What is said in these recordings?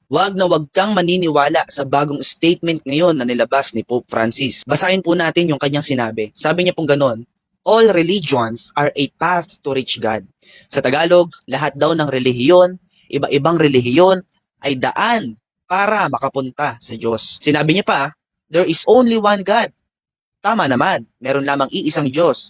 Wag na wag kang maniniwala sa bagong statement ngayon na nilabas ni Pope Francis. Basahin po natin yung kanyang sinabi. Sabi niya pong ganon, all religions are a path to reach God. Sa Tagalog, lahat daw ng relihiyon, iba-ibang relihiyon, ay daan para makapunta sa Diyos. Sinabi niya pa, there is only one God. Tama naman, meron lamang iisang Diyos.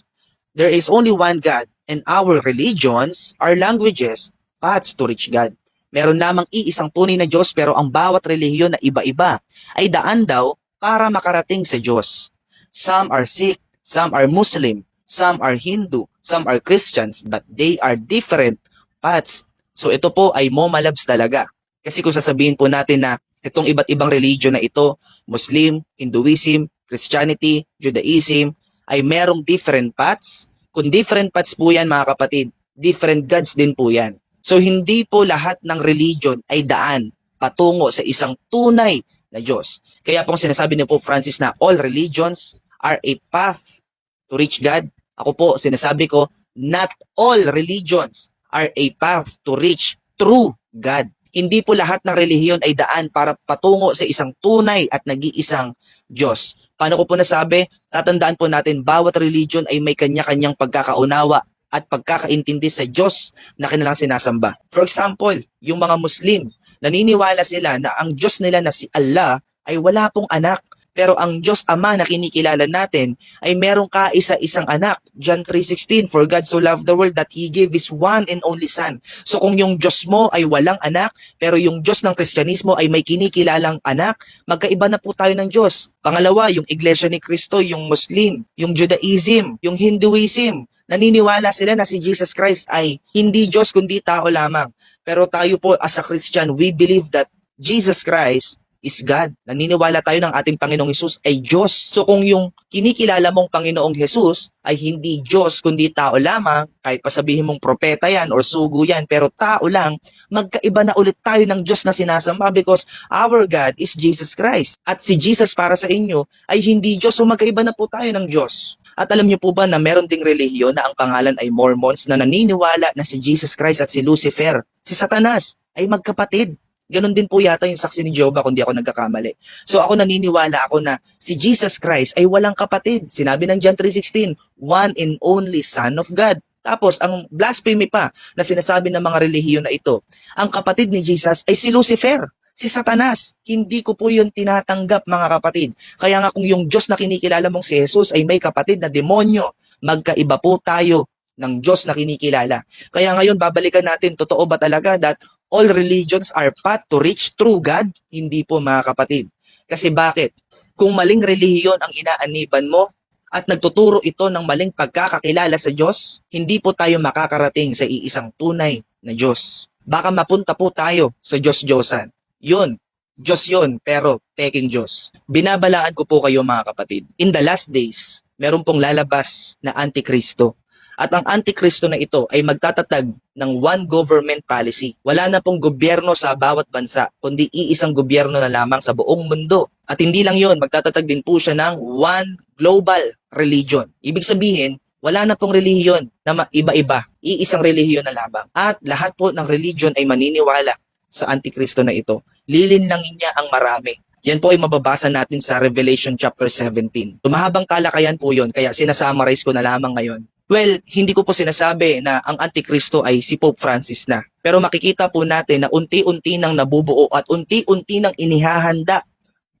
There is only one God, and our religions, our languages, paths to reach God. Meron lamang iisang tunay na Diyos pero ang bawat relihiyon na iba-iba ay daan daw para makarating sa Diyos. Some are Sikh, some are Muslim, some are Hindu, some are Christians, but they are different paths. So ito po ay momalabs talaga. Kasi kung sasabihin po natin na itong iba't ibang religion na ito, Muslim, Hinduism, Christianity, Judaism, ay merong different paths. Kung different paths po yan mga kapatid, different gods din po yan. So hindi po lahat ng religion ay daan patungo sa isang tunay na Diyos. Kaya pong sinasabi ni Pope Francis na all religions are a path to reach God. Ako po sinasabi ko, not all religions are a path to reach true God. Hindi po lahat ng relihiyon ay daan para patungo sa isang tunay at nag-iisang Diyos. Paano ko po nasabi? Tatandaan po natin, bawat religion ay may kanya-kanyang pagkakaunawa at pagkakaintindi sa Diyos na kanilang sinasamba. For example, yung mga Muslim, naniniwala sila na ang Diyos nila na si Allah ay wala pong anak. Pero ang Diyos Ama na kinikilala natin ay merong kaisa-isang anak. John 3:16, for God so loved the world that He gave His one and only Son. So kung yung Diyos mo ay walang anak, pero yung Diyos ng Kristyanismo ay may kinikilalang anak, magkaiba na po tayo ng Diyos. Pangalawa, yung Iglesia ni Cristo, yung Muslim, yung Judaism, yung Hinduism, naniniwala sila na si Jesus Christ ay hindi Diyos kundi tao lamang. Pero tayo po as a Christian, we believe that Jesus Christ is God. Naniniwala tayo ng ating Panginoong Hesus ay Diyos. So kung yung kinikilala mong Panginoong Hesus ay hindi Diyos kundi tao lamang, kahit pasabihin mong propeta yan or sugo yan, pero tao lang, magkaiba na ulit tayo ng Diyos na sinasamba because our God is Jesus Christ. At si Jesus para sa inyo ay hindi Diyos, so magkaiba na po tayo ng Diyos. At alam niyo po ba na meron ding relihiyon na ang pangalan ay Mormons na naniniwala na si Jesus Christ at si Lucifer, si Satanas, ay magkapatid. Ganon din po yata yung saksi ni Jehovah kung di ako nagkakamali. So ako naniniwala ako na si Jesus Christ ay walang kapatid. Sinabi ng John 3:16, one and only Son of God. Tapos ang blasphemy pa na sinasabi ng mga relihiyon na ito, ang kapatid ni Jesus ay si Lucifer, si Satanas. Hindi ko po yun tinatanggap mga kapatid. Kaya nga kung yung Diyos na kinikilala mong si Jesus ay may kapatid na demonyo, magkaiba po tayo ng Diyos na kinikilala. Kaya ngayon babalikan natin, totoo ba talaga that all religions are path to reach true God? Hindi po mga kapatid. Kasi bakit? Kung maling relihiyon ang inaaniban mo at nagtuturo ito ng maling pagkakakilala sa Diyos, hindi po tayo makakarating sa iisang tunay na Diyos. Baka mapunta po tayo sa Diyos-Diyosan. Yun, Diyos yun, pero peking Diyos. Binabalaan ko po kayo mga kapatid. In the last days, meron pong lalabas na Antikristo. At ang Antikristo na ito ay magtatatag ng one government policy. Wala na pong gobyerno sa bawat bansa, kundi iisang gobyerno na lamang sa buong mundo. At hindi lang yon, magtatatag din po siya ng one global religion. Ibig sabihin, wala na pong relihiyon na iba-iba, iisang relihiyon na lamang. At lahat po ng religion ay maniniwala sa Antikristo na ito. Lilinlangin niya ang marami. Yan po ay mababasa natin sa Revelation chapter 17. Tumahabang talakayan po yon, kaya sinasummarize ko na lamang ngayon. Well, hindi ko po sinasabi na ang Antikristo ay si Pope Francis na. Pero makikita po natin na unti-unti nang nabubuo at unti-unti nang inihahanda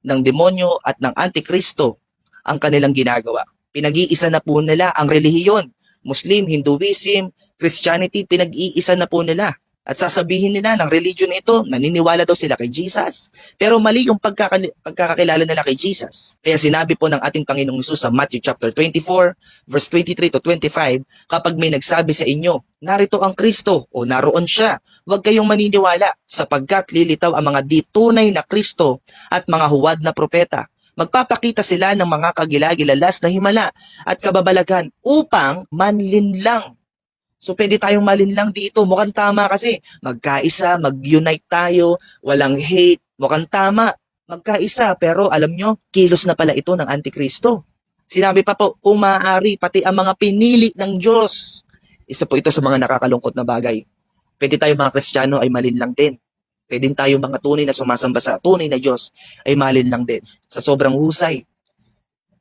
ng demonyo at ng Antikristo ang kanilang ginagawa. Pinag-iisa na po nila ang relihiyon. Muslim, Hinduism, Christianity, pinag-iisa na po nila. At sasabihin nila ng religion ito, naniniwala daw sila kay Jesus. Pero mali yung pagkakakilala nila kay Jesus. Kaya sinabi po ng ating Panginoong Hesus sa Matthew chapter 24, verse 23 to 25, kapag may nagsabi sa inyo, narito ang Kristo o naroon siya, huwag kayong maniniwala sapagkat lilitaw ang mga di tunay na Kristo at mga huwad na propeta. Magpapakita sila ng mga kagilagilalas na himala at kababalagan upang manlinlang. So pwede tayong malinlang dito. Mukhang tama kasi. Magkaisa, mag-unite tayo, walang hate. Mukhang tama. Magkaisa. Pero alam nyo, kilos na pala ito ng Antikristo. Sinabi pa po, kung maaari, pati ang mga pinili ng Diyos. Isa po ito sa mga nakakalungkot na bagay. Pwede tayo mga Kristiyano ay malinlang din. pwedeng tayo mga tunay na sumasamba sa tunay na Diyos ay malin lang din sa sobrang husay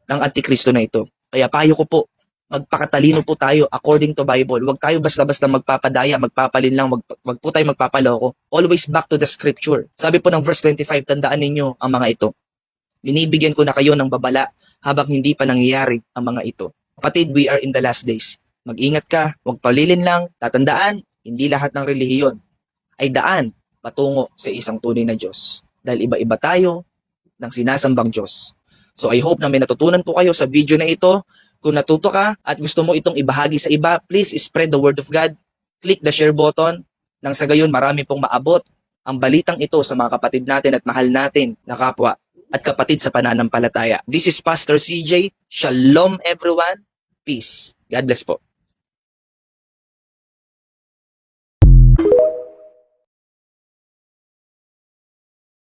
ng Antikristo na ito. Kaya payo ko po, magpakatalino po tayo according to Bible. Huwag tayo basta-basta magpapadaya, magpapalin lang, wag po tayo magpapaloko. Always back to the scripture. Sabi po ng verse 25, tandaan ninyo ang mga ito. Binibigyan ko na kayo ng babala habang hindi pa nangyayari ang mga ito. Kapatid, we are in the last days. Mag-ingat ka, huwag palilin lang, tatandaan, hindi lahat ng relihiyon ay daan patungo sa isang tunay na Diyos. Dahil iba-iba tayo ng sinasambang Diyos. So I hope na may natutunan po kayo sa video na ito. Kung natuto ka at gusto mo itong ibahagi sa iba, please spread the word of God. Click the share button. Nang sa gayon marami pong maabot ang balitang ito sa mga kapatid natin at mahal natin na kapwa at kapatid sa pananampalataya. This is Pastor CJ. Shalom everyone. Peace. God bless po.